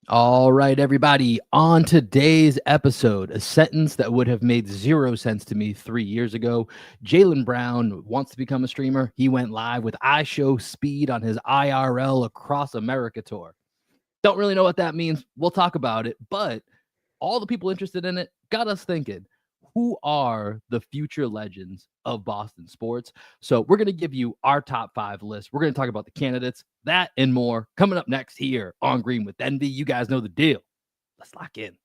All right, everybody. On today's episode, a sentence that would have made 0 sense to me 3 years ago. Jaylen Bronw wants to become a streamer. He went live with iShowSpeed on his IRL Across America tour. Don't really know what that means. We'll talk about it, but all the people interested in it got us thinking, who are the future legends of Boston sports? So we're going to give you our top 5 list. We're going to talk about the candidates, that and more coming up next here on Green with Envy. You guys know the deal. Let's lock in.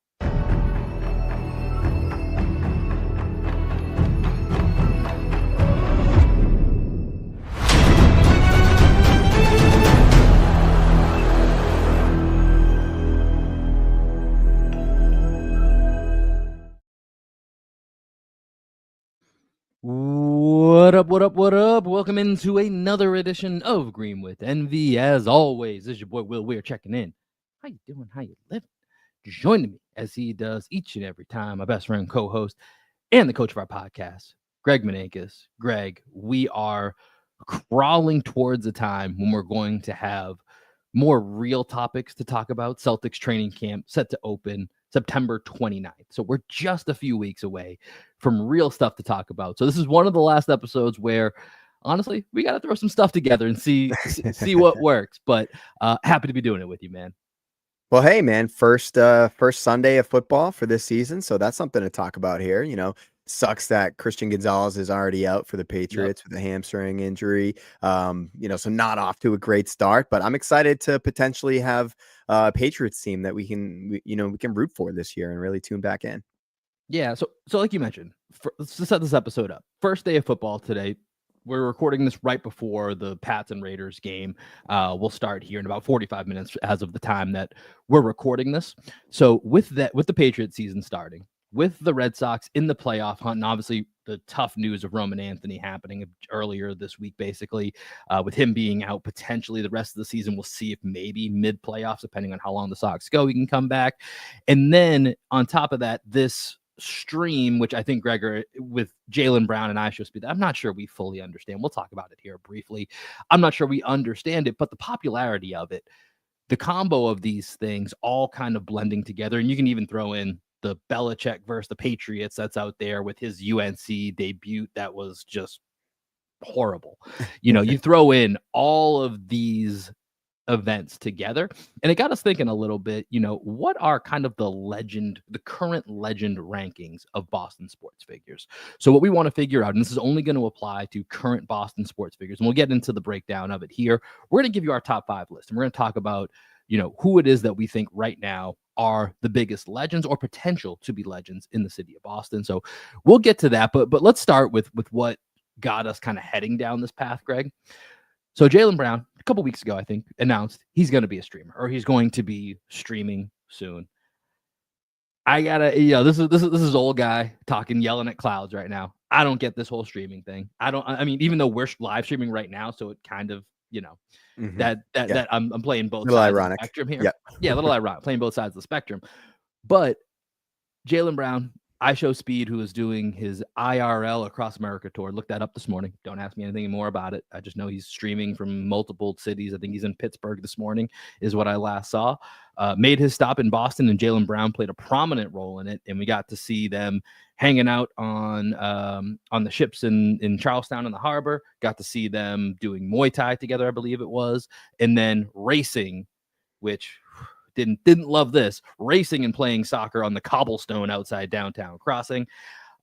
What up, what up, what up? Welcome into another edition of Green with Envy. As always, this is your boy Will Weir checking in. How you doing? How you living? Joining me as he does each and every time, my best friend, co-host, and the coach of our podcast, Greg Menakis. Greg, we are crawling towards a time when we're going to have more real topics to talk about. Celtics training camp set to open September 29th. So we're just a few weeks away from real stuff to talk about. So this is one of the last episodes where honestly, we got to throw some stuff together and see what works. But happy to be doing it with you, man. Well, hey, man, first Sunday of football for this season. So that's something to talk about here. Sucks that Christian Gonzalez is already out for the Patriots with a hamstring injury. So not off to a great start, but I'm excited to potentially have a Patriots team that we can root for this year and really tune back in. Yeah. So like you mentioned, let's set this episode up. First day of football today. We're recording this right before the Pats and Raiders game. We'll start here in about 45 minutes as of the time that we're recording this. So with the Patriots season starting, with the Red Sox in the playoff hunt, and obviously the tough news of Roman Anthony happening earlier this week, basically, with him being out potentially the rest of the season. We'll see if maybe mid-playoffs, depending on how long the Sox go, he can come back. And then on top of that, this stream, which I think Gregor with Jaylen Bronw and iShowSpeed, I'm not sure we fully understand. We'll talk about it here briefly. I'm not sure we understand it, but the popularity of it, the combo of these things all kind of blending together. And you can even throw in the Belichick versus the Patriots that's out there with his UNC debut. That was just horrible. You throw in all of these events together, and it got us thinking a little bit, what are kind of the current legend rankings of Boston sports figures. So what we want to figure out, and this is only going to apply to current Boston sports figures, and we'll get into the breakdown of it here. We're going to give you our top 5 list, and we're going to talk about who it is that we think right now are the biggest legends or potential to be legends in the city of Boston. So we'll get to that, but let's start with what got us kind of heading down this path, Greg. So Jaylen Bronw, a couple weeks ago, I think, announced he's going to be a streamer, or he's going to be streaming soon. I gotta, this is old guy talking, yelling at clouds right now. I don't get this whole streaming thing. I mean, even though we're live streaming right now, so it kind of, that I'm playing both sides of the spectrum here. Yeah, a little ironic, playing both sides of the spectrum. But Jaylen Bronw, iShowSpeed, who is doing his IRL Across America tour. Looked that up this morning. Don't ask me anything more about it. I just know he's streaming from multiple cities. I think he's in Pittsburgh this morning is what I last saw. Made his stop in Boston, and Jaylen Bronw played a prominent role in it. And we got to see them hanging out on the ships in Charlestown in the harbor. Got to see them doing Muay Thai together, I believe it was. And then racing, which... Didn't love this, racing and playing soccer on the cobblestone outside downtown Crossing.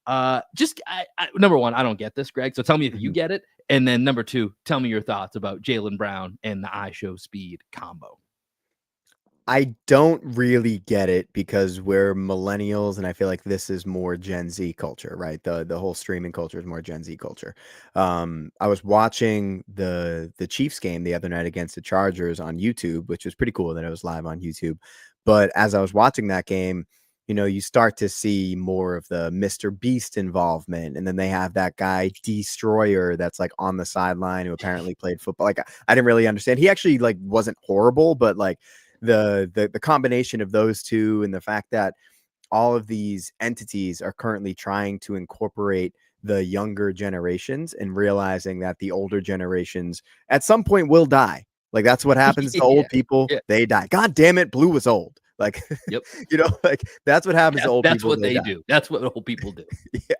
Number one, I don't get this, Greg. So tell me if you get it. And then number 2, tell me your thoughts about Jaylen Bronw and the iShowSpeed combo. I don't really get it because we're millennials, and I feel like this is more Gen Z culture, right? The whole streaming culture is more Gen Z culture. I was watching the Chiefs game the other night against the Chargers on YouTube, which was pretty cool that it was live on YouTube. But as I was watching that game, you start to see more of the Mr. Beast involvement, and then they have that guy Destroyer that's like on the sideline who apparently played football. Like I didn't really understand. He actually like wasn't horrible, but like the combination of those two and the fact that all of these entities are currently trying to incorporate the younger generations and realizing that the older generations at some point will die. Like that's what happens to old people. They die. God damn it. Blue was old. Like, Yep. like that's what happens to old That's people. what They they die. do. That's what old people do. Yeah.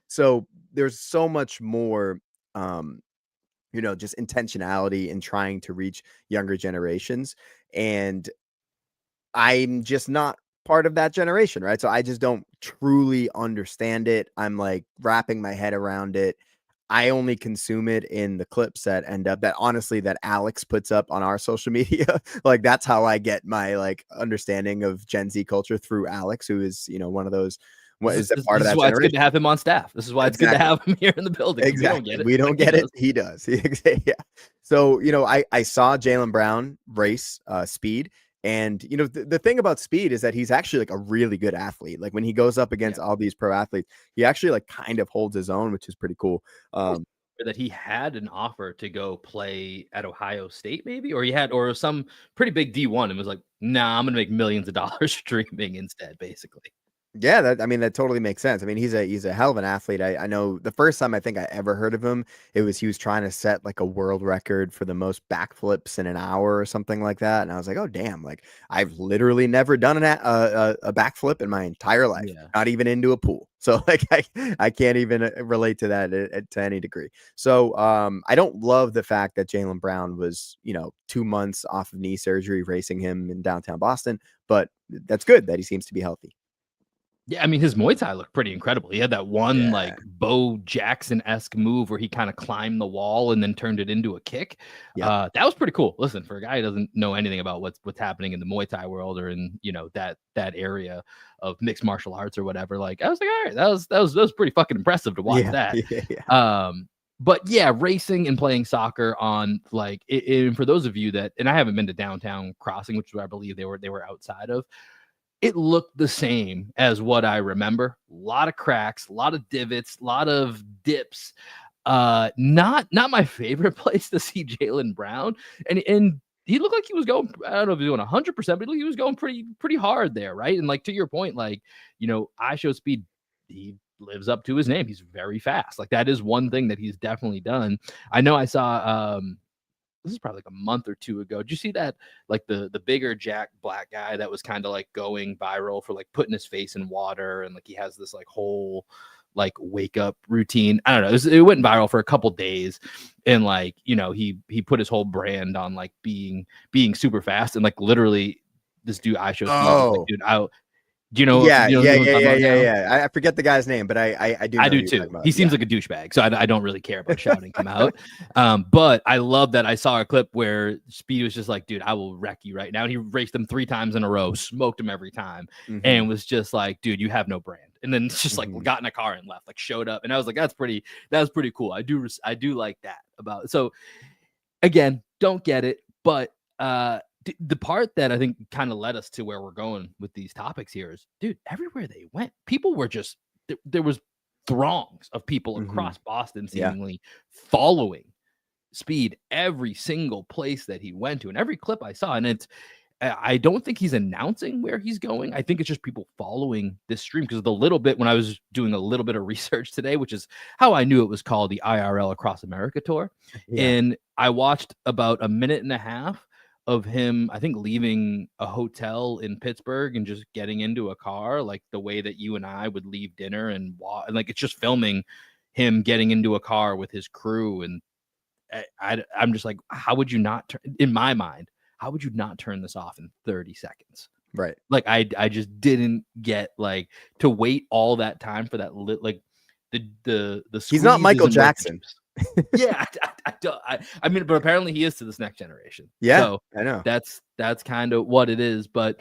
So there's so much more, just intentionality in trying to reach younger generations. And I'm just not part of that generation, right? So I just don't truly understand it. I'm like wrapping my head around it. I only consume it in the clips that end up that honestly that Alex puts up on our social media. Like that's how I get my like understanding of Gen Z culture through Alex, who is, one of those what This is is a this, part this of is that why it's good to generation. have him on staff. This is why it's good to Exactly. have him here in the building because we don't Exactly. get it, We don't but he get it. does. He does. Yeah. So, I saw Jaylen Brown race speed. And, the thing about speed is that he's actually like a really good athlete. Like when he goes up Yeah. against all these pro athletes, he actually like kind of holds his own, which is pretty cool. That he had an offer to go play at Ohio State, maybe, or he had, or some pretty big D1, and was like, "Nah, I'm gonna make millions of dollars streaming instead." Basically, Yeah, that totally makes sense. I mean, he's a hell of an athlete. I know the first time I think I ever heard of him, it was he was trying to set like a world record for the most backflips in an hour or something like that. And I was like, oh damn, like I've literally never done a backflip in my entire life, yeah. not even into a pool. So like I can't even relate to that to any degree. So I don't love the fact that Jaylen Brown was 2 months off of knee surgery racing him in downtown Boston, but that's good that he seems to be healthy. Yeah, I mean, his Muay Thai looked pretty incredible. He had that one Yeah. like Bo Jackson-esque move where he kind of climbed the wall and then turned it into a kick. Yep. That was pretty cool. Listen, for a guy who doesn't know anything about what's happening in the Muay Thai world or in that area of mixed martial arts or whatever, like I was like, all right, that was pretty fucking impressive to watch Yeah. that. Yeah. But yeah, racing and playing soccer on like and for those of you that, and I haven't been to downtown Crossing, which is where I believe they were outside of, it looked the same as what I remember. A lot of cracks, a lot of divots, a lot of dips. Not my favorite place to see Jaylen Brown. And he looked like he was going, I don't know if he was doing 100%, but he was going pretty hard there, right? And like to your point, like, I show speed, he lives up to his name. He's very fast. Like that is one thing that he's definitely done. I know I saw this is probably like a month or two ago. Did you see that? Like the bigger Jack Black guy that was kind of like going viral for like putting his face in water, and like he has this like whole like wake up routine. I don't know. It went viral for a couple days, and like he put his whole brand on like being super fast, and like literally this dude I show speed was like, Oh, dude, do you know yeah, do you yeah, know what I'm yeah, talking yeah, about yeah, now? yeah. I forget the guy's name, but I do I know who do you're talking too. about. He Yeah. seems like a douchebag, so I don't really care about shouting him out. But I love that I saw a clip where Speed was just like, "Dude, I will wreck you right now." And he raced him 3 times in a row, smoked him every time, Hmm. and was just like, "Dude, you have no brand." And then just like Hmm. got in a car and left, like showed up, and I was like, That was pretty cool. I do like that about it. So again, don't get it, but the part that I think kind of led us to where we're going with these topics here is, dude, everywhere they went, people were just there was throngs of people Hmm. across Boston Yeah. seemingly following Speed every single place that he went to, and every clip I saw, and I don't think he's announcing where he's going. I think it's just people following this stream because the little bit when I was doing a little bit of research today, which is how I knew it was called the IRL Across America Tour. Yeah. And I watched about a minute and a half of him, I think, leaving a hotel in Pittsburgh and just getting into a car, like the way that you and I would leave dinner and walk. And like it's just filming him getting into a car with his crew. And I'm just like, how would you not turn, in my mind, how would you not turn this off in 30 seconds? Right. Like I just didn't get like to wait all that time for that like the He's not squeeze Michael isn't worth the Jackson. juice. Yeah, I don't. I mean, but apparently he is to this next generation. Yeah, So I know. that's kind of what it is. But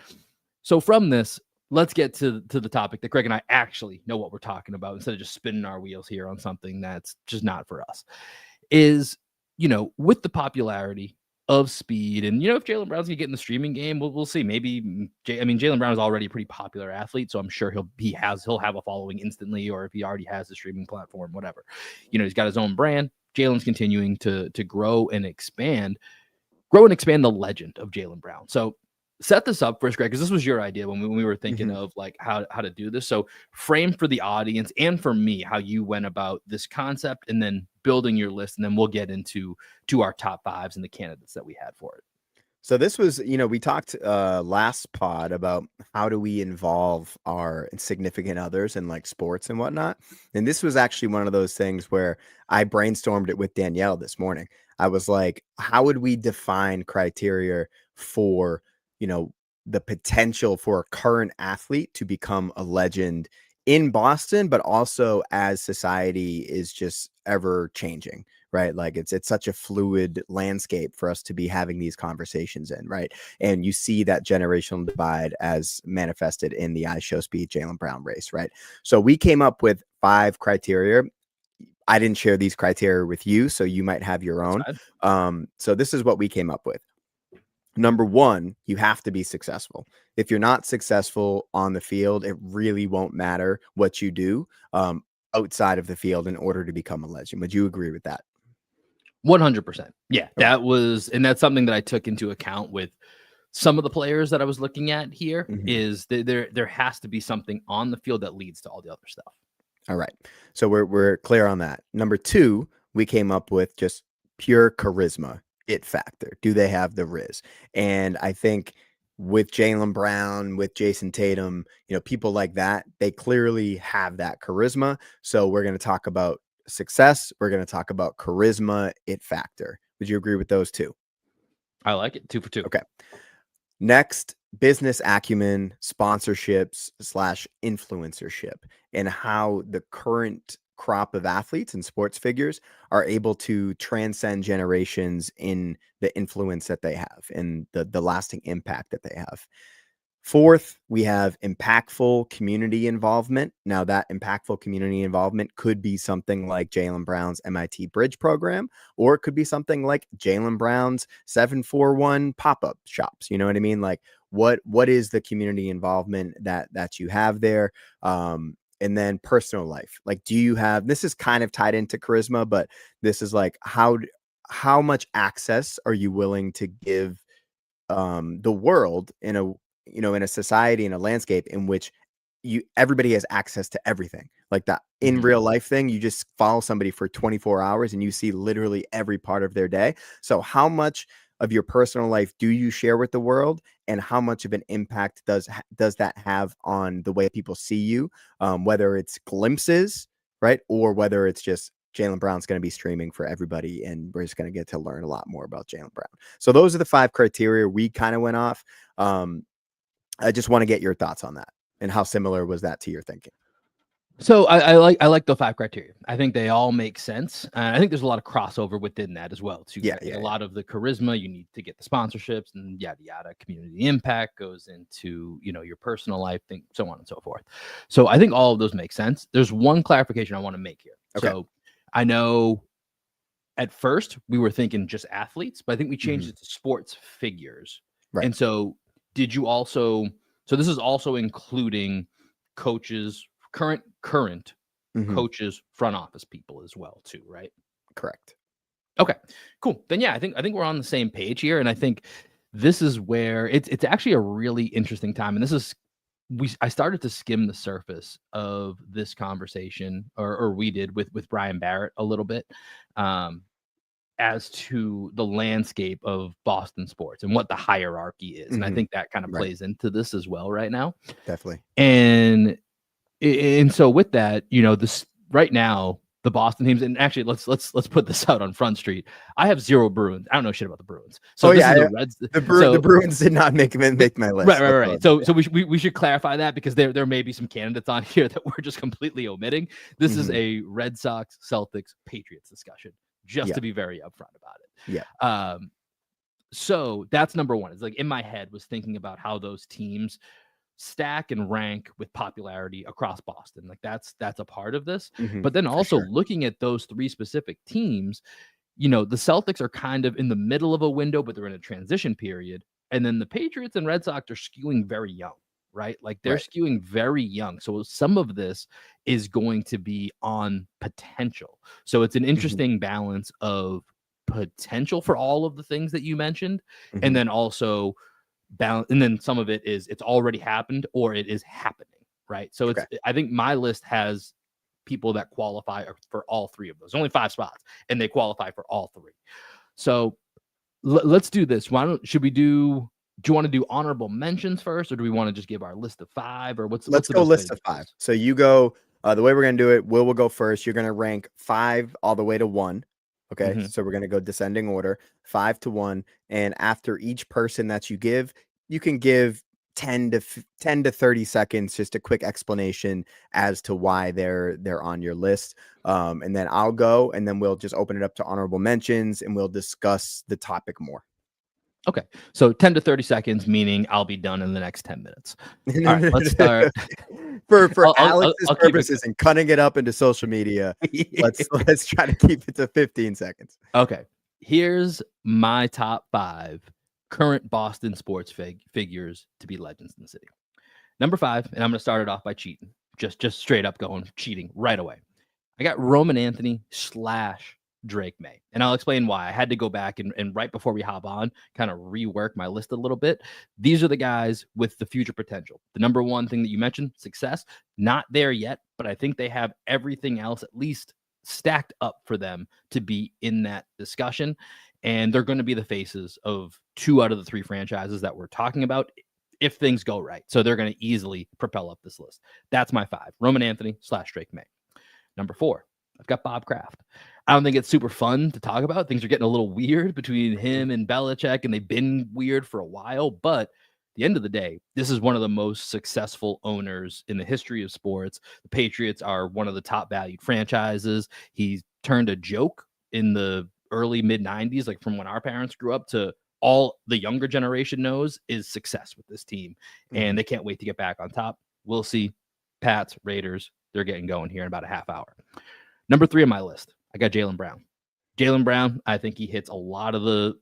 so from this, let's get to the topic that Greg and I actually know what we're talking about instead of just spinning our wheels here on something that's just not for us. Is with the popularity of speed, and if Jaylen Brown's gonna get in the streaming game, we'll see. Maybe I mean Jaylen Brown is already a pretty popular athlete, so I'm sure he'll have a following instantly, or if he already has a streaming platform, whatever. He's got his own brand. Jaylen's continuing to grow and expand the legend of Jaylen Brown. So set this up first, Greg, because this was your idea when we were thinking Mhm. of like how to do this. So frame for the audience and for me how you went about this concept, and then building your list, and then we'll get into our top fives and the candidates that we had for it. So this was, we talked last pod about how do we involve our significant others in like sports and whatnot. And this was actually one of those things where I brainstormed it with Danielle this morning. I was like, how would we define criteria for, you know, the potential for a current athlete to become a legend in Boston, but also as society is just ever changing, right? Like it's such a fluid landscape for us to be having these conversations in, right? And you see that generational divide as manifested in the iShow Speed Jaylen Brown race, right? So we came up with 5 criteria. I didn't share these criteria with you, so you might have your own. So this is what we came up with. Number 1, you have to be successful. If you're not successful on the field, it really won't matter what you do outside of the field in order to become a legend. Would you agree with that? 100%. Yeah, Okay. that's something that I took into account with some of the players that I was looking at here. Is there has to be something on the field that leads to all the other stuff. All right. So we're clear on that. Number 2, we came up with just pure charisma, it factor. Do they have the Riz? And I think with Jaylen Brown, with Jayson Tatum, people like that, they clearly have that charisma. So we're going to talk about success. We're going to talk about charisma, it factor. Would you agree with those 2? I like it. 2 for 2. Okay. Next, business acumen, sponsorships / influencership, and how the current crop of athletes and sports figures are able to transcend generations in the influence that they have and the lasting impact that they have. 4th, we have impactful community involvement. Now, that impactful community involvement could be something like Jaylen Brown's MIT Bridge program, or it could be something like Jaylen Brown's 741 pop-up shops. You know what I mean? Like, what is the community involvement that you have there? And then personal life. Like, do you have? This is kind of tied into charisma, but this is like how much access are you willing to give the world in a society, in a landscape in which everybody has access to everything, like that in real life thing. You just follow somebody for 24 hours and you see literally every part of their day. So how much of your personal life do you share with the world, and how much of an impact does that have on the way people see you, whether it's glimpses, right, or whether it's just Jaylen Brown's going to be streaming for everybody, and we're just going to get to learn a lot more about Jaylen Brown. So those are the 5 criteria we kind of went off. I just want to get your thoughts on that, and how similar was that to your thinking? So I like the 5 criteria. I think they all make sense. I think there's a lot of crossover within that as well too. Yeah, Right? A lot of the charisma, you need to get the sponsorships and yada yada. Community impact goes into your personal life, thing, so on and so forth. So I think all of those make sense. There's one clarification I want to make here. Okay. So I know at first we were thinking just athletes, but I think we changed it to sports figures. Right. And so did you also? So this is also including coaches, current coaches, front office people as well too, right? Correct. Okay, cool. Then yeah, I think we're on the same page here, and I think this is where it's actually a really interesting time. And this is I started to skim the surface of this conversation, or we did with Brian Barrett a little bit, as to the landscape of Boston sports and what the hierarchy is. And I think that kind of plays into this as well right now. Definitely. And so with that, this right now, the Boston teams, and actually let's put this out on Front Street. I have 0 Bruins. I don't know shit about the Bruins. So the Bruins did not make my list. Right. So we should clarify that, because there may be some candidates on here that we're just completely omitting. This is a Red Sox, Celtics, Patriots discussion, just to be very upfront about it. Yeah. So that's number 1. It's like in my head was thinking about how those teams stack and rank with popularity across Boston. Like that's a part of this. But then also looking at those 3 specific teams, the Celtics are kind of in the middle of a window, but they're in a transition period. And then the Patriots and Red Sox are skewing very young, right? Like they're skewing very young. So some of this is going to be on potential. So it's an interesting balance of potential for all of the things that you mentioned, and then also balance, and then some of it is it's already happened or it is happening, right? So it's I think my list has people that qualify for all 3 of those. Only 5 spots, and they qualify for all 3. So let's do this. Should we do you want to do honorable mentions first, or do we want to just give our list of 5, or what's Let's the go best way to list do of 5. this? So you go the way we're gonna do it, will go first. You're gonna rank 5 all the way to 1. Okay. Mhm. So we're gonna go descending order, 5 to 1. And after each person that you can give 10 to 30 seconds, just a quick explanation as to why they're on your list. And then I'll go, and then we'll just open it up to honorable mentions, and we'll discuss the topic more. Okay. So 10 to 30 seconds, meaning I'll be done in the next 10 minutes. All right, let's start. For I'll Alex's keep it purposes and cutting it up into social media, let's try to keep it to 15 seconds. Okay. Here's my top 5 current Boston sports figures to be legends in the city. Number 5, and I'm going to start it off by cheating. Just straight up going cheating right away. I got Roman Anthony / Drake Maye. And I'll explain why. I had to go back and right before we hop on, kind of rework my list a little bit. These are the guys with the future potential. The number one thing that you mentioned, success, not there yet, but I think they have everything else at least stacked up for them to be in that discussion. And they're going to be the faces of 2 out of the 3 franchises that we're talking about if things go right. So they're going to easily propel up this list. That's my 5, Roman Anthony / Drake Maye. Number 4, I've got Bob Kraft. I don't think it's super fun to talk about. Things are getting a little weird between him and Belichick, and they've been weird for a while. But at the end of the day, this is one of the most successful owners in the history of sports. The Patriots are one of the top valued franchises. He's turned a joke in the early mid 90s, like from when our parents grew up, to all the younger generation knows is success with this team. And they can't wait to get back on top. We'll see. Pats, Raiders, they're getting going here in about a half hour. Number 3 on my list, I got Jaylen Brown. Jaylen Brown, I think he hits a lot of the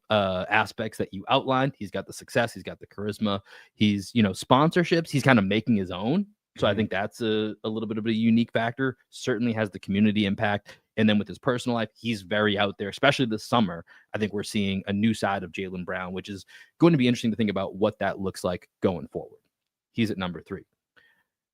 aspects that you outlined. He's got the success. He's got the charisma. He's, sponsorships. He's kind of making his own. So I think that's a little bit of a unique factor. Certainly has the community impact. And then with his personal life, he's very out there, especially this summer. I think we're seeing a new side of Jaylen Brown, which is going to be interesting to think about what that looks like going forward. He's at number 3.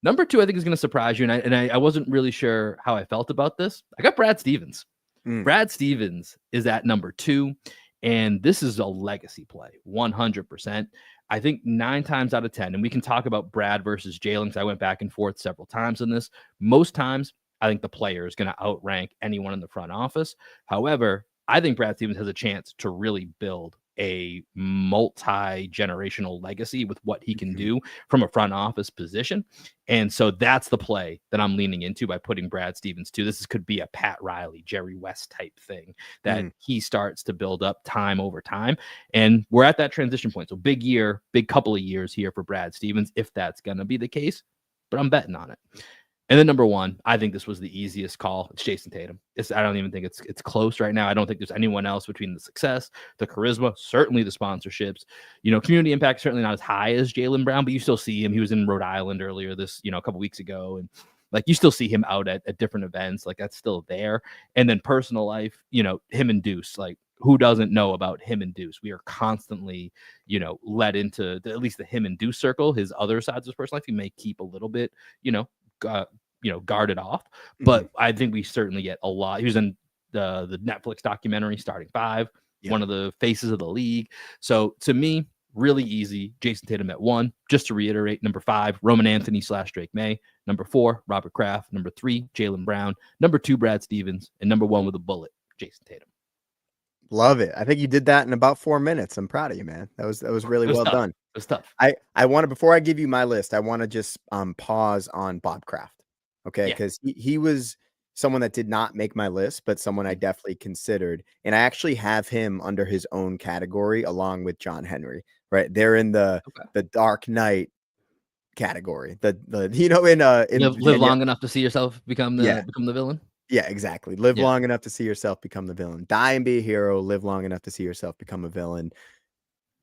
Number 2, I think, is going to surprise you, and I wasn't really sure how I felt about this. I got Brad Stevens. Brad Stevens is at number 2, and this is a legacy play, 100%. I think 9 times out of 10, and we can talk about Brad versus Jaylen, because I went back and forth several times on this. Most times, I think the player is going to outrank anyone in the front office. However, I think Brad Stevens has a chance to really build a multi-generational legacy with what he can do from a front office position. And so that's the play that I'm leaning into by putting Brad Stevens to. This could be a Pat Riley, Jerry West type thing that he starts to build up time over time. And we're at that transition point. So big year, big couple of years here for Brad Stevens, if that's going to be the case, but I'm betting on it. And then number 1, I think this was the easiest call. It's Jayson Tatum. I don't even think it's close right now. I don't think there's anyone else between the success, the charisma, certainly the sponsorships. Community impact certainly not as high as Jaylen Brown, but you still see him. He was in Rhode Island earlier this, a couple weeks ago, and like you still see him out at different events. Like that's still there. And then personal life, him and Deuce. Like who doesn't know about him and Deuce? We are constantly, led into at least the him and Deuce circle. His other sides of his personal life, he may keep a little bit, guarded off, but I think we certainly get a lot. He was in the Netflix documentary Starting 5, one of the faces of the league. So to me, really easy. Jayson Tatum at 1. Just to reiterate, number 5, Roman Anthony / Drake Maye. Number 4, Robert Kraft. Number 3, Jaylen Brown. Number 2, Brad Stevens. And number 1 with a bullet, Jayson Tatum. Love it. I think you did that in about 4 minutes. I'm proud of you, man. That was really well done. It was tough. I want to, before I give you my list, I want to just pause on Bob Kraft. Okay, because he was someone that did not make my list, but someone I definitely considered. And I actually have him under his own category along with John Henry, right? They're in the Dark Knight category. The live long enough to see yourself become the villain. Yeah, exactly. Live long enough to see yourself become the villain. Die and be a hero. Live long enough to see yourself become a villain.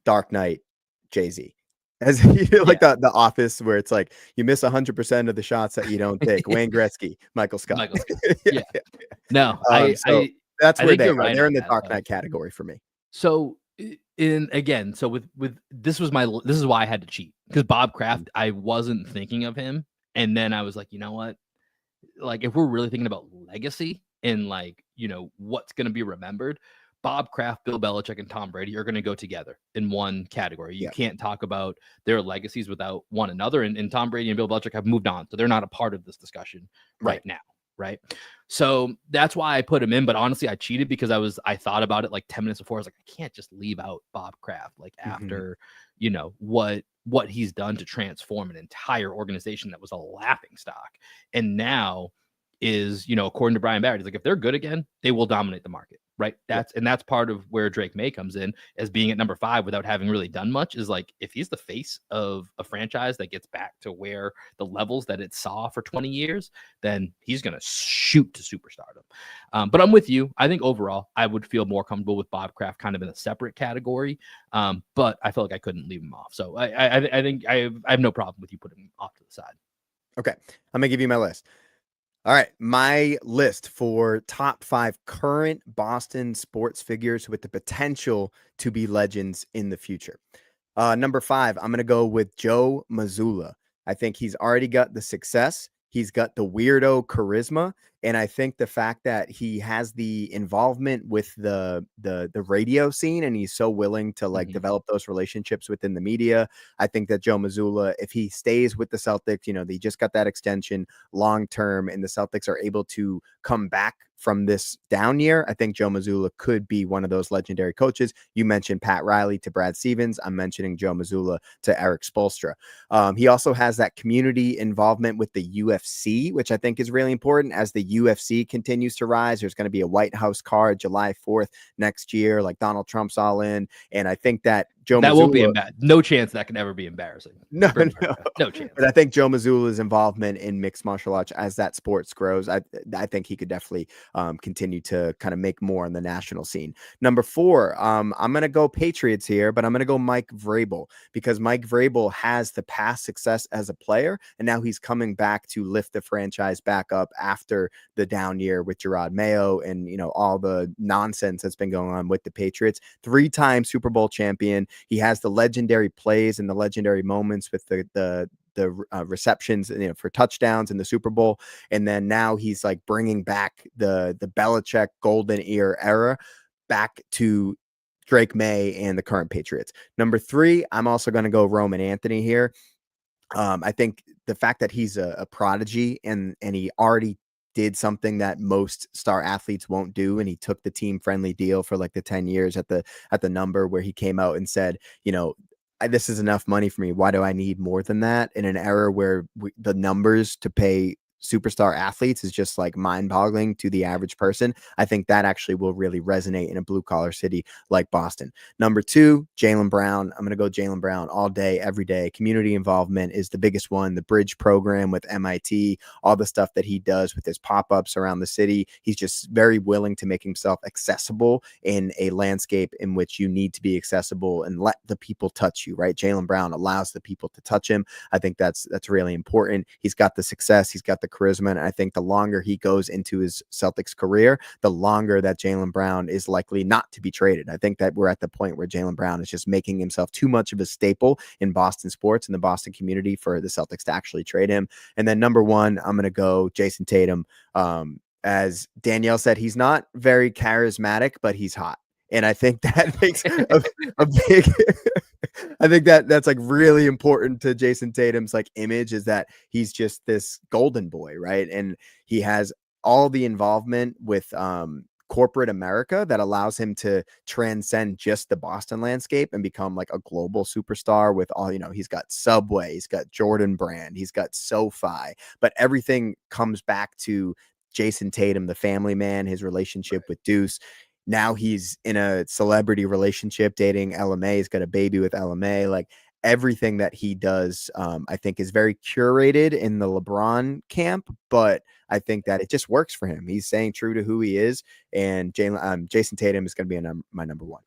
Dark Knight, Jay-Z. As like the Office, where it's like you miss 100% of the shots that you don't take. Wayne Gretzky, Michael Scott. Yeah. No, that's where they are. Right, they're in the Dark Knight category for me. So with this is why I had to cheat, because Bob Kraft, I wasn't thinking of him, and then I was like, you know what? Like if we're really thinking about legacy and like what's going to be remembered, Bob Kraft, Bill Belichick, and Tom Brady are going to go together in one category. You Yeah. can't talk about their legacies without one another. And Tom Brady and Bill Belichick have moved on, so they're not a part of this discussion right now. Right. So that's why I put him in. But honestly, I cheated because I thought about it like 10 minutes before. I was like, I can't just leave out Bob Kraft, like after, what he's done to transform an entire organization that was a laughing stock. And now is, according to Brian Barrett, he's like, if they're good again, they will dominate the market. Right. That's part of where Drake Maye comes in as being at number 5 without having really done much. Is like, if he's the face of a franchise that gets back to where the levels that it saw for 20 years, then he's going to shoot to superstardom. But I'm with you. I think overall, I would feel more comfortable with Bob Kraft kind of in a separate category. But I feel like I couldn't leave him off. So I think I have no problem with you putting him off to the side. Okay. I'm going to give you my list. All right, my list for top 5 current Boston sports figures with the potential to be legends in the future. Number 5, I'm going to go with Joe Mazzulla. I think he's already got the success. He's got the weirdo charisma. And I think the fact that he has the involvement with the radio scene and he's so willing to like develop those relationships within the media. I think that Joe Mazzulla, if he stays with the Celtics, they just got that extension long term and the Celtics are able to come back from this down year. I think Joe Mazzulla could be one of those legendary coaches. You mentioned Pat Riley to Brad Stevens. I'm mentioning Joe Mazzulla to Eric Spoelstra. He also has that community involvement with the UFC, which I think is really important as the UFC continues to rise. There's going to be a White House card July 4th next year, like Donald Trump's all in. And I think that Joe Mazzulla won't be no chance that can ever be embarrassing. No chance. But I think Joe Mazzulla's involvement in mixed martial arts as that sports grows, I think he could definitely continue to kind of make more on the national scene. Number 4, I'm going to go Patriots here, but I'm going to go Mike Vrabel because Mike Vrabel has the past success as a player, and now he's coming back to lift the franchise back up after the down year with Gerard Mayo and all the nonsense that's been going on with the Patriots. 3-time Super Bowl champion. He has the legendary plays and the legendary moments with the receptions, for touchdowns in the Super Bowl. And then now he's like bringing back the Belichick golden era back to Drake Maye and the current Patriots. Number 3, I'm also going to go Roman Anthony here. I think the fact that he's a prodigy and he already did something that most star athletes won't do. And he took the team friendly deal for like the 10 years at the number where he came out and said, this is enough money for me. Why do I need more than that? In an era where the numbers to pay superstar athletes is just like mind-boggling to the average person. I think that actually will really resonate in a blue-collar city like Boston. Number 2, Jaylen Brown. I'm going to go Jaylen Brown all day, every day. Community involvement is the biggest one. The Bridge program with MIT, all the stuff that he does with his pop-ups around the city. He's just very willing to make himself accessible in a landscape in which you need to be accessible and let the people touch you, right? Jaylen Brown allows the people to touch him. I think that's really important. He's got the success. He's got the charisma. And I think the longer he goes into his Celtics career, the longer that Jaylen Brown is likely not to be traded. I think that we're at the point where Jaylen Brown is just making himself too much of a staple in Boston sports and the Boston community for the Celtics to actually trade him. And then number 1, I'm going to go Jayson Tatum. As Danielle said, he's not very charismatic, but he's hot. And I think that makes a big I think that's like really important to Jayson Tatum's like image is that he's just this golden boy, right? And he has all the involvement with corporate America that allows him to transcend just the Boston landscape and become like a global superstar with all, he's got Subway, he's got Jordan Brand, he's got SoFi, but everything comes back to Jayson Tatum, the family man, his relationship with Deuce. Now he's in a celebrity relationship dating Ella May. He's got a baby with Ella May. Like everything that he does, I think is very curated in the LeBron camp, but I think that it just works for him. He's staying true to who he is. And Jayson Tatum is going to be my number 1.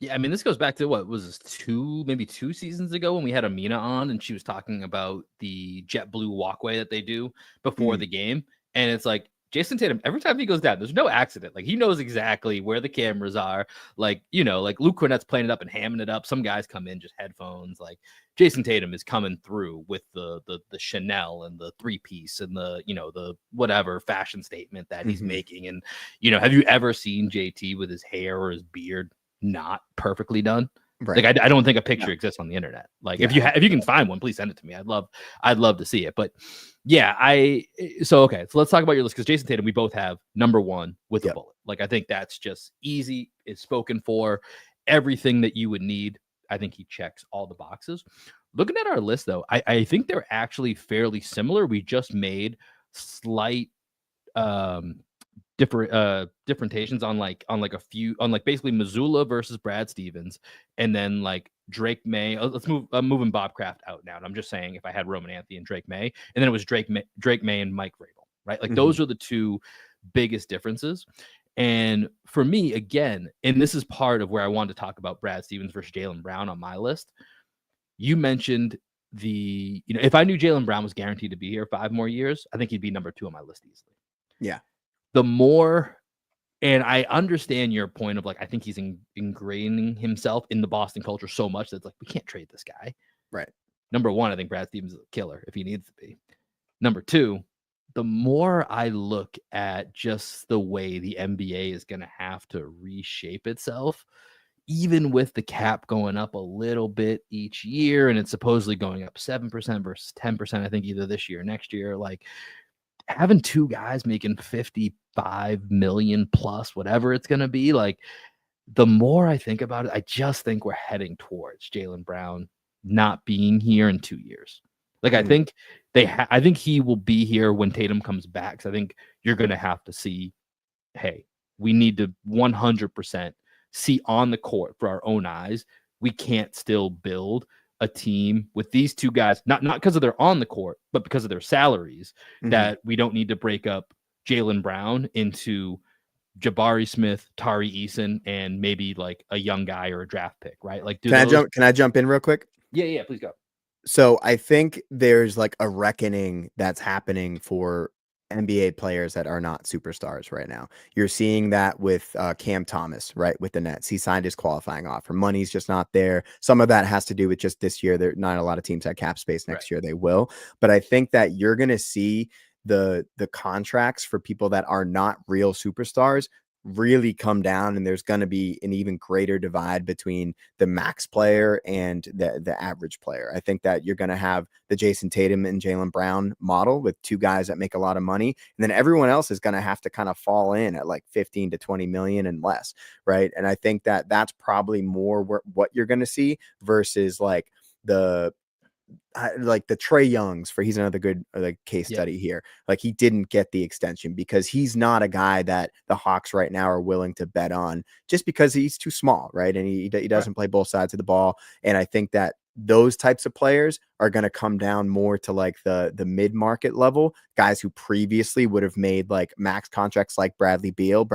Yeah, I mean, this goes back to what was this maybe two seasons ago when we had Amina on and she was talking about the JetBlue walkway that they do before the game. And it's like, Jayson Tatum, every time he goes down, there's no accident. Like, he knows exactly where the cameras are. Like, like Luke Cornett's playing it up and hamming it up. Some guys come in just headphones. Like, Jayson Tatum is coming through with the Chanel and the 3-piece and the whatever fashion statement that he's making. And have you ever seen JT with his hair or his beard not perfectly done? Right. Like, I don't think a picture exists on the internet. Like, if you can find one, please send it to me. I'd love to see it. But yeah, so let's talk about your list, because Jayson Tatum, we both have number 1 with a bullet. Like, I think that's just easy. It's spoken for. Everything that you would need. I think he checks all the boxes. Looking at our list, though, I think they're actually fairly similar. We just made slight differentiations on a few, on basically Missoula versus Brad Stevens, and then like Drake Maye. Let's move. I'm moving Bob Kraft out now, and I'm just saying if I had Roman Anthony and Drake Maye, and then it was Drake Maye and Mike Vrabel, right? Like those are the two biggest differences. And for me, again, and this is part of where I wanted to talk about Brad Stevens versus Jaylen Brown on my list. You mentioned if I knew Jaylen Brown was guaranteed to be here 5 more years, I think he'd be number 2 on my list easily. Yeah. The more, and I understand your point of like, I think he's ingraining himself in the Boston culture so much that it's like, we can't trade this guy. Right. Number 1, I think Brad Stevens is a killer if he needs to be. Number 2, the more I look at just the way the NBA is going to have to reshape itself, even with the cap going up a little bit each year, and it's supposedly going up 7% versus 10%, I think either this year or next year, like having 2 guys making 55 million plus, whatever it's going to be, like the more I think about it, I just think we're heading towards Jaylen Brown not being here in 2 years. Like, I think I think he will be here when Tatum comes back. So I think you're going to have to see, hey, we need to 100% see on the court for our own eyes. We can't still build a team with these 2 guys, not because of their on the court, but because of their salaries, that we don't need to break up Jaylen Brown into Jabari Smith, Tari Eason, and maybe like a young guy or a draft pick, right? Like, can I jump in real quick? Yeah, please go. So I think there's like a reckoning that's happening for NBA players that are not superstars right now. You're seeing that with Cam Thomas, right? With the Nets. He signed his qualifying offer. Money's just not there. Some of that has to do with just this year. There not a lot of teams have cap space. Next year they will. But I think that you're going to see the contracts for people that are not real superstars really come down, and there's going to be an even greater divide between the max player and the average player. I think that you're going to have the Jayson Tatum and Jaylen Brown model with 2 guys that make a lot of money, and then everyone else is going to have to kind of fall in at like 15 to 20 million and less, right? And I think that that's probably more what you're going to see versus like the Trae Youngs, he's another good case study here. Like, he didn't get the extension because he's not a guy that the Hawks right now are willing to bet on, just because he's too small, right? And he doesn't play both sides of the ball. And I think that those types of players are going to come down more to like the mid-market level, guys who previously would have made like max contracts like Bradley Beal,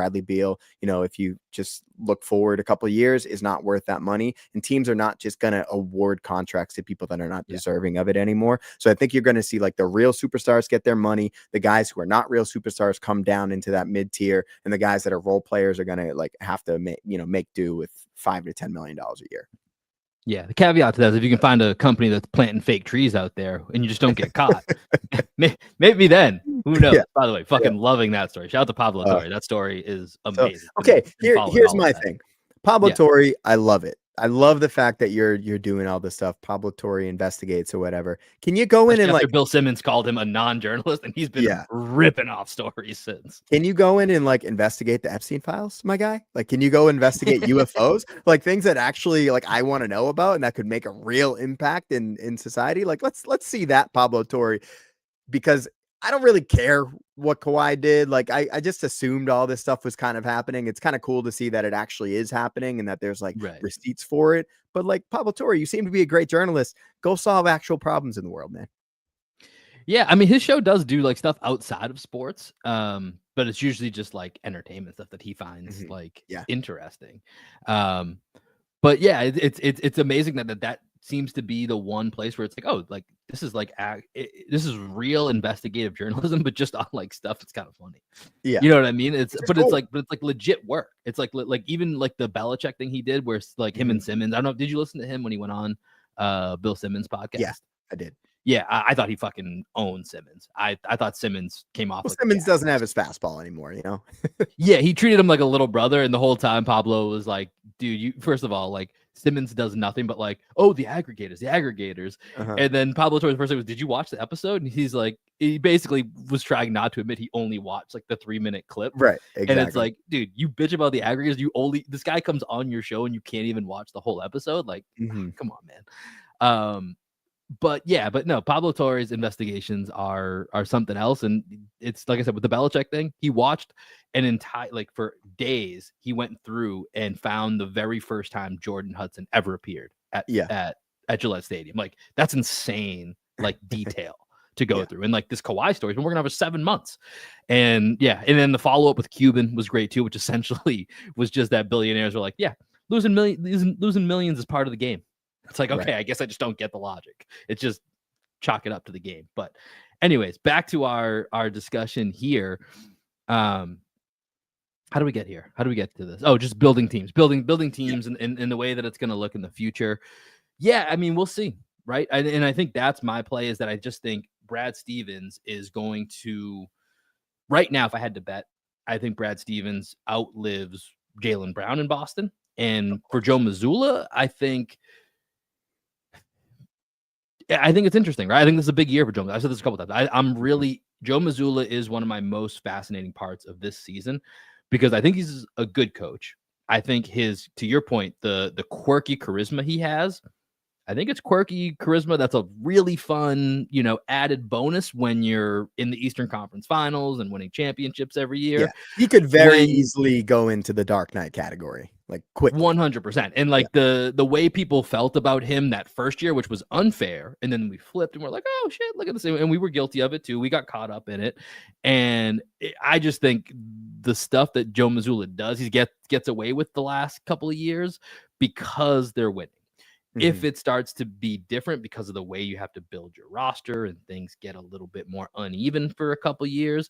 if you just look forward a couple of years, is not worth that money. And teams are not just going to award contracts to people that are not deserving of it anymore. So I think you're going to see like the real superstars get their money. The guys who are not real superstars come down into that mid tier, and the guys that are role players are going to like have to make do with $5 to $10 million a year. Yeah, the caveat to that is if you can find a company that's planting fake trees out there and you just don't get caught, maybe then, who knows? By the way, fucking loving that story. Shout out to Pablo Torre. That story is amazing. So, here's my thing. Pablo Torre, I love it. I love the fact that you're doing all this stuff. Pablo Torre investigates or whatever. Can you go in and like Bill Simmons called him a non-journalist, and he's been ripping off stories since. Can you go in and like investigate the Epstein files, my guy? Like, can you go investigate UFOs? Like things that actually like I want to know about and that could make a real impact in society. Like let's see that, Pablo Torre, because I don't really care what Kawhi did. Like I just assumed all this stuff was kind of happening. It's kind of cool to see that it actually is happening and that there's like receipts for it. But like Pablo Torre, you seem to be a great journalist. Go solve actual problems in the world, man. Yeah, I mean, his show does do like stuff outside of sports, but it's usually just like entertainment stuff that he finds like interesting. But yeah, it's amazing that seems to be the one place where it's like, oh, like this is like this is real investigative journalism, but just on like stuff that's kind of funny. Yeah. You know what I mean? It's Which is but cool. it's like legit work. It's like even like the Belichick thing he did, where it's like him and Simmons. I don't know. Did you listen to him when he went on Bill Simmons' podcast? Yeah, I did. Yeah, I thought he fucking owned Simmons. I thought Simmons came off. Well, like Simmons doesn't have his fastball anymore, you know? Yeah, he treated him like a little brother, and the whole time Pablo was like, dude, you first of all, like Simmons does nothing but like, oh, the aggregators. Uh-huh. And then Pablo told the first thing was, did you watch the episode? And he's like, he basically was trying not to admit he only watched like the 3-minute clip. Right, exactly. And it's like, dude, you bitch about the aggregators. This guy comes on your show and you can't even watch the whole episode. Like, come on, man. But no, Pablo Torre's investigations are something else. And it's like I said, with the Belichick thing, he watched an entire, like for days, he went through and found the very first time Jordan Hudson ever appeared at Gillette Stadium. Like, that's insane, like detail to go through. And like this Kawhi story has been working on for 7 months. And then the follow-up with Cuban was great too, which essentially was just that billionaires were like, yeah, losing millions is part of the game. It's like, okay, I guess I just don't get the logic. It's just chalk it up to the game. But anyways, back to our discussion here. How do we get here? How do we get to this? Oh, just building teams and the way that it's going to look in the future. Yeah, I mean, we'll see, right? And I think that's my play, is that I just think Brad Stevens is going to, right now, if I had to bet, I think Brad Stevens outlives Jaylen Brown in Boston. And for Joe Mazzulla, I think it's interesting, right? I think this is a big year for Joe. I said this a couple times. Joe Mazzulla is one of my most fascinating parts of this season, because I think he's a good coach. I think to your point, the quirky charisma he has, I think it's quirky charisma that's a really fun, added bonus when you're in the Eastern Conference Finals and winning championships every year. Yeah, he could very easily go into the Dark Knight category, like quickly. 100%. And like the way people felt about him that first year, which was unfair, and then we flipped and we're like, oh shit, look at this, and we were guilty of it too. We got caught up in it, and I just think the stuff that Joe Mazzulla does, he gets away with the last couple of years because they're winning. If it starts to be different because of the way you have to build your roster and things get a little bit more uneven for a couple of years,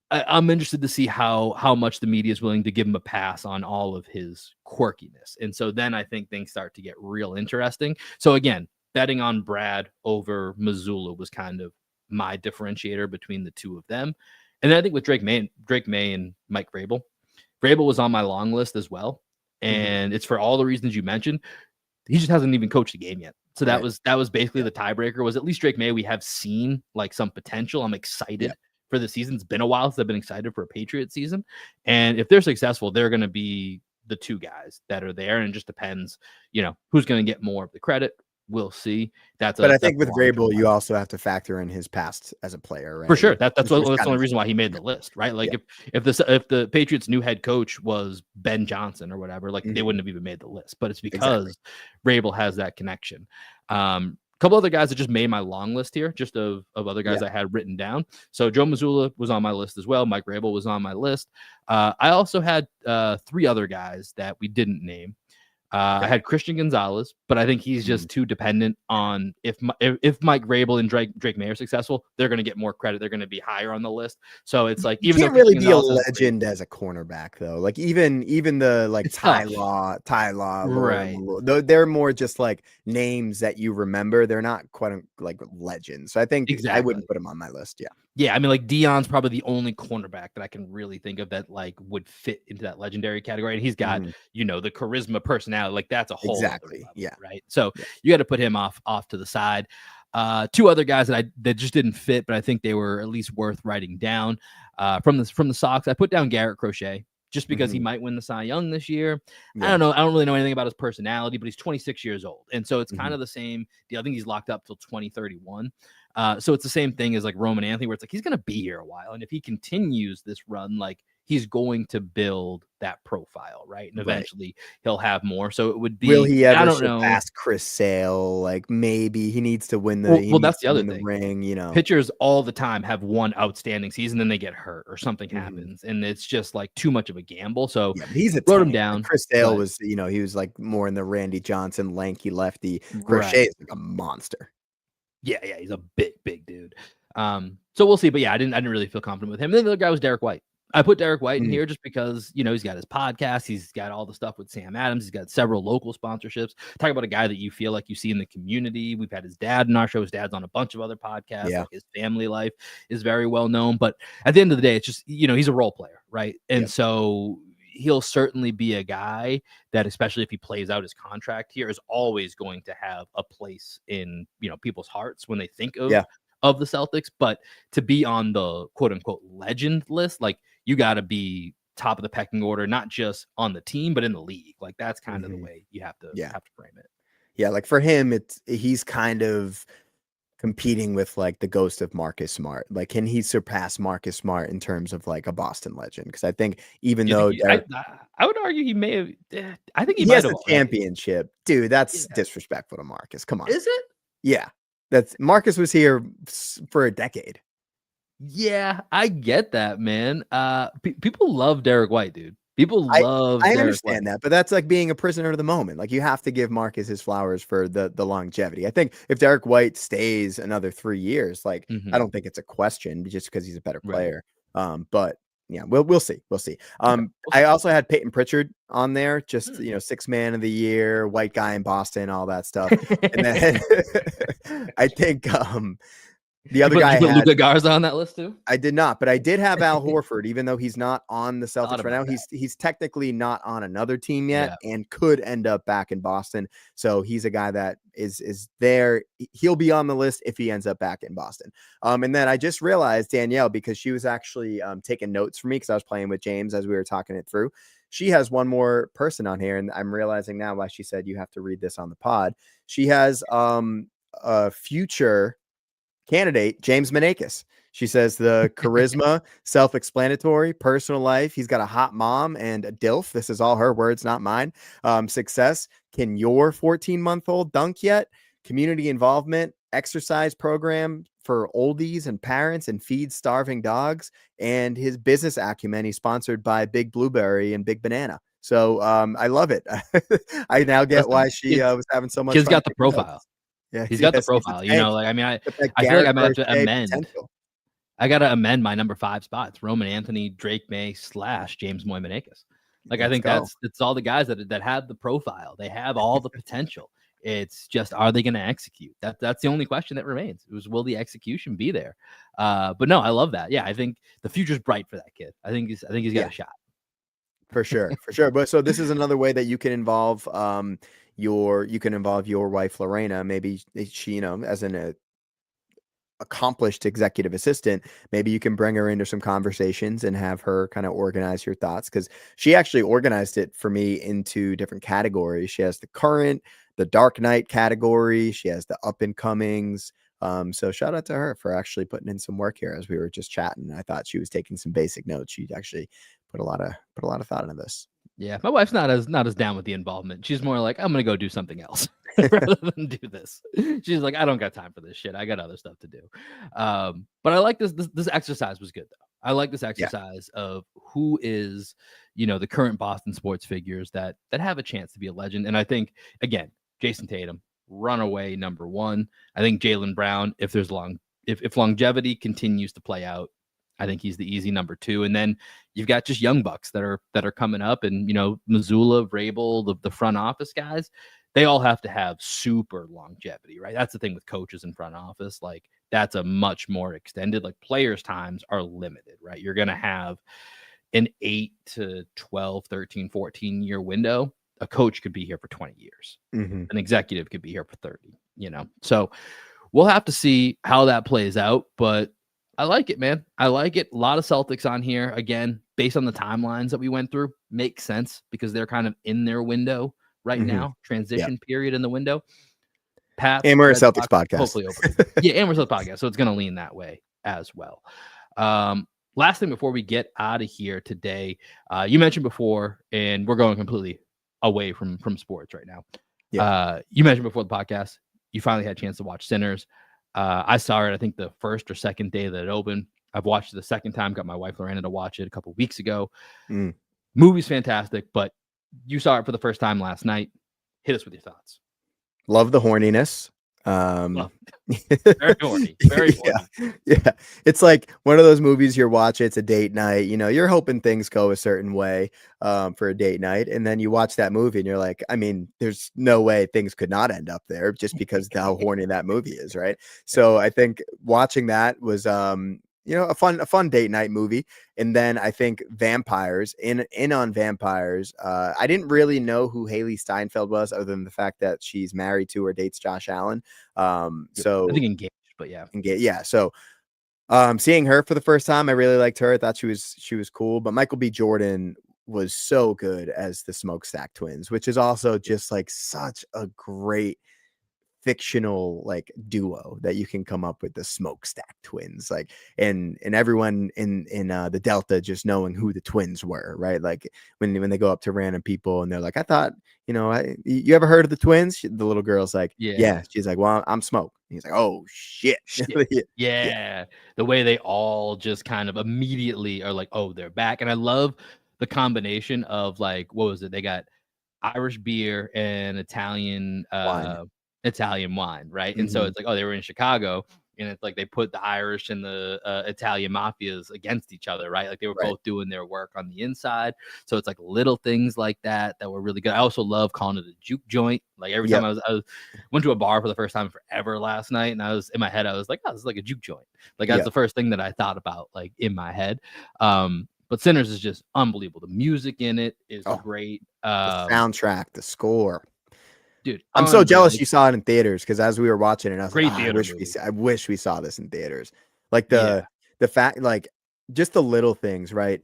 I'm interested to see how much the media is willing to give him a pass on all of his quirkiness. And so then I think things start to get real interesting. So again, betting on Brad over Mazzulla was kind of my differentiator between the two of them. And then I think with Drake Maye and Mike Vrabel was on my long list as well. And it's for all the reasons you mentioned. He just hasn't even coached the game yet. So that was basically the tiebreaker. Was at least Drake Maye, we have seen like some potential. I'm excited for the season. It's been a while since I've been excited for a Patriot season. And if they're successful, they're going to be the two guys that are there. And it just depends, who's going to get more of the credit. We'll see. But I think with Vrabel, you also have to factor in his past as a player, right? For sure. That's the only reason why he made the list, right? Like if the Patriots' new head coach was Ben Johnson or whatever, like they wouldn't have even made the list. But it's because Vrabel has that connection. A couple other guys that just made my long list here, just of other guys I had written down. So Joe Mazzulla was on my list as well. Mike Vrabel was on my list. I also had 3 other guys that we didn't name. I had Christian Gonzalez, but I think he's just too dependent on if Mike Vrabel and Drake Maye are successful, they're going to get more credit. They're going to be higher on the list. So it's like, even you can't really be a legend as a cornerback though. Like even the like Ty Law, right? They're more just like names that you remember. They're not quite like legends. So I think I wouldn't put him on my list. Yeah, I mean, like Deion's probably the only cornerback that I can really think of that like would fit into that legendary category. And he's got, the charisma, personality, like that's a whole other level, right? So you got to put him off to the side. 2 other guys that just didn't fit, but I think they were at least worth writing down. From the Sox, I put down Garrett Crochet just because he might win the Cy Young this year. I don't know. I don't really know anything about his personality, but he's 26 years old. And so it's kind of the same deal. I think he's locked up till 2031. So it's the same thing as like Roman Anthony, where it's like he's going to be here a while. And if he continues this run, like he's going to build that profile, right? And eventually he'll have more. So it would Will be, he I ever don't know. surpass Chris Sale? Like, maybe he needs to win Well, that's the other the thing. ring, you know. Pitchers all the time have one outstanding season, then they get hurt or something happens, and it's just like too much of a gamble. So Yeah, but he's a wrote him tank. Like, down, Chris Sale but was, you know, he was like more in the Randy Johnson lanky lefty. Crochet right. is like a monster. Yeah, he's a big dude. So we'll see. But yeah, I didn't really feel confident with him. And then the other guy was Derek White. I put Derek White in here just because, you know, he's got his podcast, he's got all the stuff with Sam Adams, he's got several local sponsorships. Talk about a guy that you feel like you see in the community. We've had his dad in our show. His dad's on a bunch of other podcasts. Yeah. Like his family life is very well known. But at the end of the day, it's just, you know, he's a role player, right? And so he'll certainly be a guy that, especially if he plays out his contract here, is always going to have a place in, you know, people's hearts when they think of the Celtics. But to be on the quote unquote legend list, like, you got to be top of the pecking order, not just on the team, but in the league. Like, that's kind of the way you have to frame it. Yeah, like for him, he's kind of competing with like the ghost of Marcus Smart. Like, can he surpass Marcus Smart in terms of like a Boston legend? Because I think even though I would argue he may have. I think he has might have a championship, dude. That's disrespectful to Marcus. Come on, is it? Yeah, that's Marcus was here for a decade. Yeah, I get that, man. People love Derek White, dude. People love I Derek understand White. that, but that's like being a prisoner of the moment. Like, you have to give Marcus his flowers for the longevity. I think if Derek White stays another 3 years, like, I don't think it's a question just because he's a better player. But yeah, we'll see. We'll see. I also had Peyton Pritchard on there, just, you know, 6th man of the year, white guy in Boston, all that stuff. And then I think the other guy you put had Luka Garza on that list too? I did not, but I did have Al Horford, even though he's not on the Celtics right now. that. He's technically not on another team yet and could end up back in Boston. So he's a guy that is there. He'll be on the list if he ends up back in Boston. And then I just realized Danielle, because she was actually taking notes for me because I was playing with James as we were talking it through. She has one more person on here, and I'm realizing now why she said you have to read this on the pod. She has a future candidate, James Manakis. She says the charisma, self-explanatory, personal life. He's got a hot mom and a DILF. This is all her words, not mine. Success. Can your 14-month-old dunk yet? Community involvement, exercise program for oldies and parents and feed starving dogs, and his business acumen. He's sponsored by Big Blueberry and Big Banana. So I love it. I now get why she was having so much fun. Kid's got the profile. Notes. Yeah, he's got the profile. You know, like, I mean, I feel like I might have to amend. Potential. I got to amend my number 5 spots: Roman Anthony, Drake May / James Moimanakis. Like, I think it's all the guys that have the profile. They have all the potential. It's just, are they going to execute? That's the only question that remains. It was, will the execution be there? But no, I love that. Yeah, I think the future's bright for that kid. I think he's got a shot. For sure. But so this is another way that you can involve your wife Lorena. Maybe she, you know, as an accomplished executive assistant, maybe you can bring her into some conversations and have her kind of organize your thoughts, because she actually organized it for me into different categories. She has the current, the Dark Knight category. She has the up and comings. So shout out to her for actually putting in some work here as we were just chatting. I thought she was taking some basic notes. She actually put a lot of thought into this. Yeah, my wife's not as down with the involvement. She's more like, I'm gonna go do something else rather than do this. She's like, I don't got time for this shit. I got other stuff to do. But I like this exercise was good though. I like this exercise of who is, you know, the current Boston sports figures that have a chance to be a legend. And I think, again, Jayson Tatum, runaway number 1. I think Jaylen Brown, if longevity continues to play out, I think he's the easy number 2. And then you've got just young bucks that are coming up, and, you know, Mazzulla, Vrabel, the front office guys, they all have to have super longevity, right? That's the thing with coaches in front office. Like, that's a much more extended, like, players' times are limited, right? You're going to have an 8 to 12, 13, 14 year window. A coach could be here for 20 years. An executive could be here for 30, you know? So we'll have to see how that plays out, but I like it, man. I like it. A lot of Celtics on here. Again, based on the timelines that we went through, makes sense because they're kind of in their window right now, transition period in the window. Pat, and we're a Celtics podcast. Hopefully over. Yeah, and we're a Celtics podcast, so it's going to lean that way as well. last thing before we get out of here today, you mentioned before, and we're going completely away from sports right now. Yeah. You mentioned before the podcast, you finally had a chance to watch Sinners. I saw it, I think, the first or second day that it opened. I've watched it the second time, got my wife Lorena to watch it a couple weeks ago. Mm. Movie's fantastic, but you saw it for the first time last night. Hit us with your thoughts. Love the horniness. Well, very horny, very horny. Yeah. It's like one of those movies you're watching, it's a date night, you know, you're hoping things go a certain way for a date night. And then you watch that movie and you're like, I mean, there's no way things could not end up there just because of how horny that movie is, right? So I think watching that was you know, a fun date night movie. And then I think vampires in on vampires. I didn't really know who Haley Steinfeld was other than the fact that she's married to or dates Josh Allen. I think engaged, but yeah. Yeah. So seeing her for the first time, I really liked her. I thought she was cool. But Michael B. Jordan was so good as the Smokestack Twins, which is also just like such a great fictional like duo that you can come up with, the Smokestack Twins, like and everyone in the Delta just knowing who the twins were, right? Like when they go up to random people and they're like, I thought, you know, you ever heard of the twins? The little girl's like, yeah. She's like, well, I'm Smoke. And he's like, oh shit. Yeah. The way they all just kind of immediately are like, oh, they're back. And I love the combination of like, what was it? They got Irish beer and Italian wine, right? And so it's like, oh, they were in Chicago, and it's like they put the Irish and the Italian mafias against each other, right? Like they were both doing their work on the inside. So it's like little things like that were really good. I also love calling it a juke joint. Like every time I went to a bar for the first time forever last night, and I was in my head, I was like, oh, this is like a juke joint. Like that's the first thing that I thought about, like in my head. But Sinners is just unbelievable. The music in it is great. The soundtrack, the score. Dude, I'm so jealous you saw it in theaters, because as we were watching it, I was like, oh, I wish we saw this in theaters. Like the fact, like just the little things, right?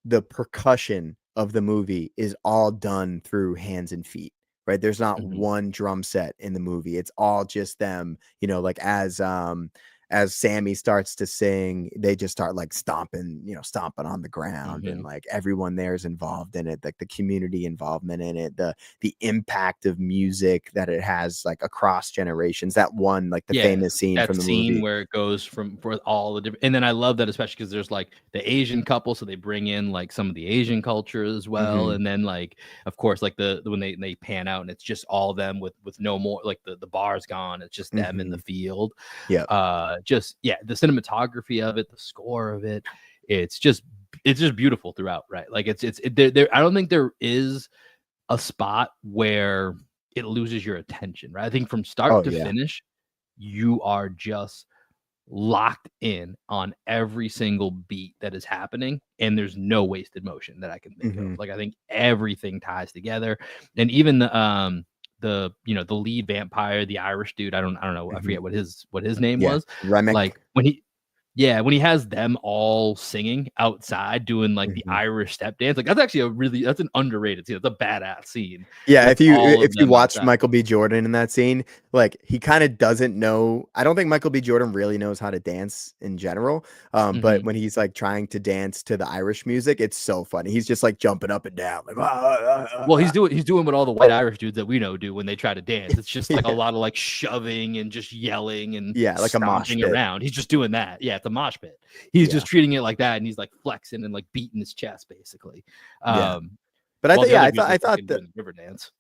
The percussion of the movie is all done through hands and feet, right? There's not one drum set in the movie. It's all just them, you know, like as Sammy starts to sing, they just start like stomping on the ground, and like everyone there is involved in it, like the community involvement in it, the impact of music that it has like across generations. That one, like the famous scene from the movie where it goes for all the different, and then I love that especially because there's like the Asian couple, so they bring in like some of the Asian culture as well, and then like of course like when they pan out and it's just all them with no more, like the bar's gone, it's just them in the field. The cinematography of it, the score of it, it's just beautiful throughout, right? Like it's there. I don't think there is a spot where it loses your attention, right? I think from start to finish, you are just locked in on every single beat that is happening, and there's no wasted motion that I can think of. Like I think everything ties together, and even the lead vampire, the Irish dude, I don't know, I forget what his name was. Remick. Like when he has them all singing outside doing like the Irish step dance, like that's an underrated scene. That's a badass scene. Yeah, if you watch Michael B. Jordan in that scene, like he kind of doesn't know. I don't think Michael B. Jordan really knows how to dance in general. But when he's like trying to dance to the Irish music, it's so funny. He's just like jumping up and down, like well, he's doing what all the white Irish dudes that we know do when they try to dance. It's just like a lot of like shoving and just yelling and like a mosh pit around. He's just doing that. Yeah, it's a mosh pit. He's just treating it like that, and he's like flexing and like beating his chest basically. But I thought the river dance.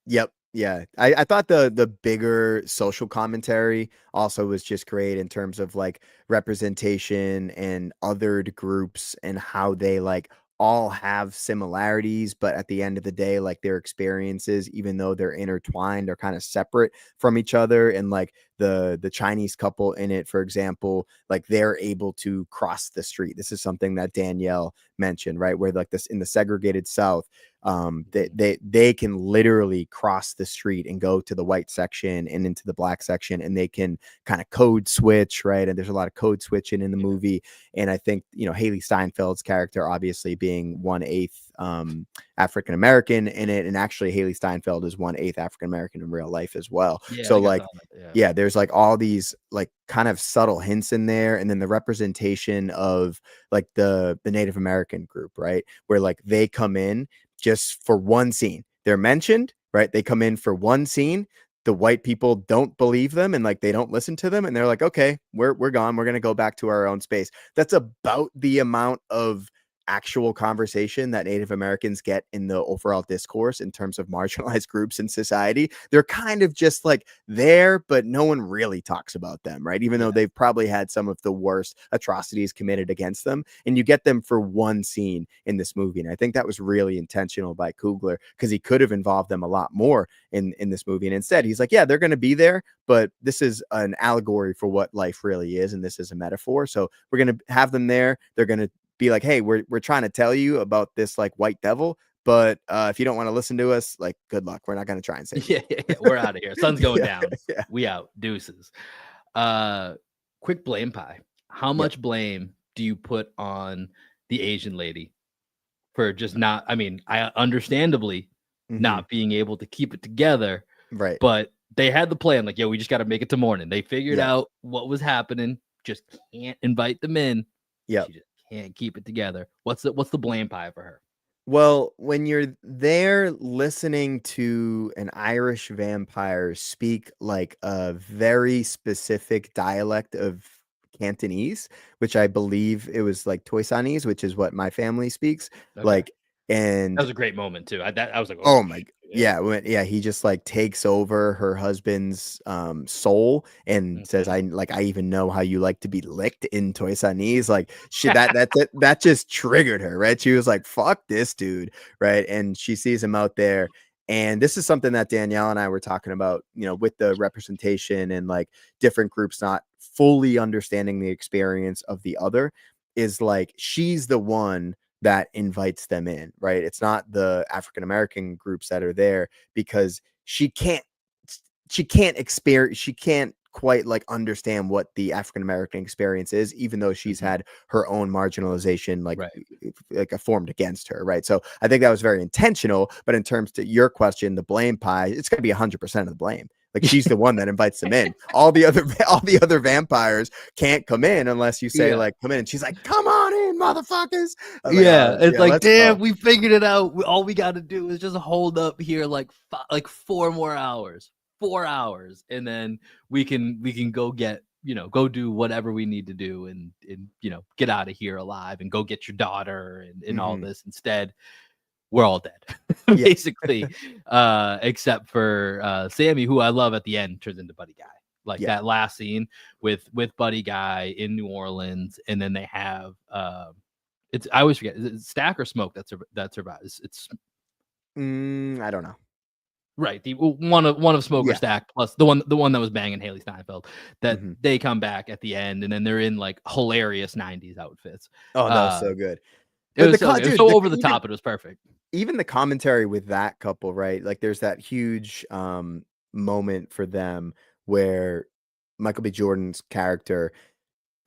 Yep. Yeah. I thought the bigger social commentary also was just great in terms of like representation and othered groups and how they like all have similarities, but at the end of the day, like their experiences, even though they're intertwined, are kind of separate from each other. And like the Chinese couple in it, for example, like they're able to cross the street. This is something that Danielle mentioned, right? Where like this in the segregated South, they can literally cross the street and go to the white section and into the black section, and they can kind of code switch, right? And there's a lot of code switching in the movie. And I think, you know, Haley Steinfeld's character obviously being 1/8 African American in it, and actually Haley Steinfeld is 1/8 African American in real life as well. Yeah, I So think I like, saw that. Yeah. yeah, there's like all these like kind of subtle hints in there, and then the representation of like the Native American group, right? Where like they come in just for one scene. They're mentioned, right? They come in for one scene. The white people don't believe them and like they don't listen to them, and they're like, okay, we're gone. We're gonna go back to our own space. That's about the amount of actual conversation that Native Americans get in the overall discourse in terms of marginalized groups in society. They're kind of just like there, but no one really talks about them, right? Even though Yeah. they've probably had some of the worst atrocities committed against them. And you get them for one scene in this movie. And I think that was really intentional by Coogler, because he could have involved them a lot more in this movie. And instead, he's like, yeah, they're going to be there, but this is an allegory for what life really is. And this is a metaphor. So we're going to have them there. They're going to be like, hey, we're trying to tell you about this like white devil, but if you don't want to listen to us, like, good luck. We're not going to try and save you. Yeah. We're out of here. Sun's going Yeah, down. yeah. We out. Deuces. Quick blame pie. How Yep. much blame do you put on the Asian lady for just not? I mean, I understandably Mhm. not being able to keep it together, Right. but they had the plan. Like, yo, we just got to make it to morning. They figured Yep. out what was happening. Just can't invite them in. Yep. She just can't keep it together. What's the blame pie for her? Well, when you're there listening to an Irish vampire speak like a very specific dialect of Cantonese, which I believe it was like Toisanese, which is what my family speaks, Okay, like, that and was a great moment too. I was like, oh oh my shit. yeah, he just, like, takes over her husband's, soul and says, Mhm. I even know how you like to be licked in Toisanese," like, she that just triggered her, right? She was like, "Fuck this dude," right? And she sees him out there, and this is something that Danielle and I were talking about, with the representation and, like, different groups not fully understanding the experience of the other, is, like, she's the one that invites them in, right? It's not the African American groups that are there, because she can't quite like understand what the African American experience is, even though she's Mhm. had her own marginalization Right. formed against her, right? So I think that was very intentional. But in terms to your question, the blame pie, it's gonna be 100% of the blame. Like, she's the one that invites them in. All the other all the other vampires can't come in unless you say Yeah. like come in. And she's like, come on in, motherfuckers. I was like, Yeah, oh it's yeah, like, let's damn, go. we figured it out. All we got to do is just hold up here like 4 more hours, 4 hours, and then we can go get go do whatever we need to do and get out of here alive and go get your daughter and all Hmm. this. Instead, we're all dead, Yeah. basically, except for Sammy, who I love at the end, turns into Buddy Guy. Like Yeah. that last scene with Buddy Guy in New Orleans, and then they have it's I always forget, is it Stack or Smoke that survives? It's I don't know. right, the one of Smoke or Yeah. Stack plus the one that was banging Haley Steinfeld, that Hmm. they come back at the end, and then they're in like hilarious 90s outfits. Oh, that was Uh, so good. it was so good. It was Dude, so over the top. It was perfect. even the commentary with that couple, right? Like, there's that huge moment for them where Michael B. Jordan's character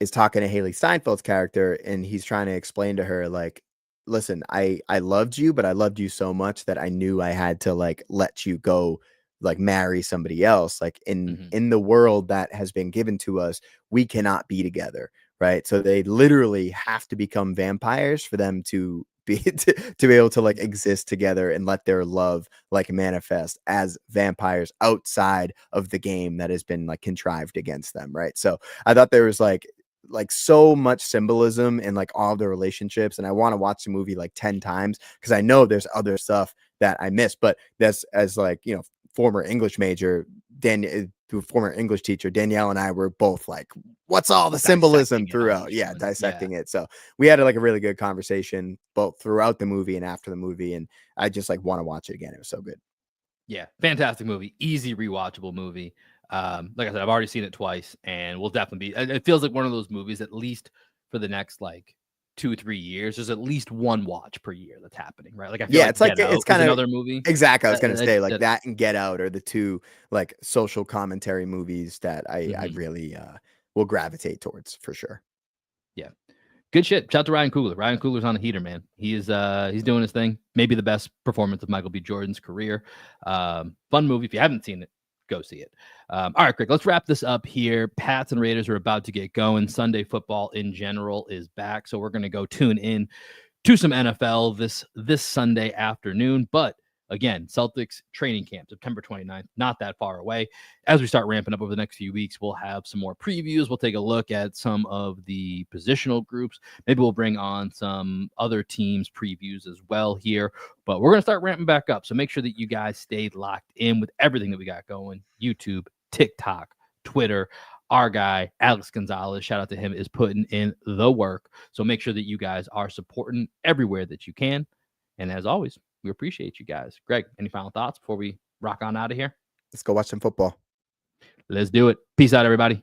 is talking to Haley Steinfeld's character, and he's trying to explain to her, like, listen, I loved you, but I loved you so much that I knew I had to like let you go, like marry somebody else. Like, Mhm. in the world that has been given to us, we cannot be together. Right. So they literally have to become vampires for them to be to be able to like exist together and let their love like manifest as vampires outside of the game that has been like contrived against them. Right. So I thought there was like so much symbolism in like all the relationships, and I want to watch the movie like 10 times because I know there's other stuff that I missed. But that's, as like, former English major, former English teacher Danielle and I were both like, what's all the symbolism Dissecting it throughout? almost, Yeah, yeah. dissecting it. So we had like a really good conversation both throughout the movie and after the movie, and I just like want to watch it again. It was so good. Yeah, fantastic movie, easy rewatchable movie. Like I said, I've already seen it twice, and will definitely be. It feels like one of those movies, at least for the next like 2 3 years. There's at least one watch per year that's happening, right? Like I feel Yeah, like it's like Get it's Out is kind of another movie exactly. I was that gonna that, say like that that and Get Out are the two like social commentary movies that I mhm, really will gravitate towards for sure. yeah. Good shit. Shout out to Ryan Coogler. Ryan Coogler's on a heater, man. He's doing his thing. Maybe the best performance of Michael B. Jordan's career. Fun movie. If you haven't seen it, go see it. All right, Greg, let's wrap this up here. Pats and Raiders are about to get going. Sunday football in general is back. So we're going to go tune in to some NFL this Sunday afternoon. But again, Celtics training camp, September 29th, not that far away. As we start ramping up over the next few weeks, we'll have some more previews. We'll take a look at some of the positional groups. Maybe we'll bring on some other teams' previews as well here. But we're going to start ramping back up. So make sure that you guys stay locked in with everything that we got going. YouTube, TikTok, Twitter. Our guy, Alex Gonzalez, shout out to him, is putting in the work. So make sure that you guys are supporting everywhere that you can. And as always, we appreciate you guys. Greg, any final thoughts before we rock on out of here? Let's go watch some football. Let's do it. Peace out, everybody.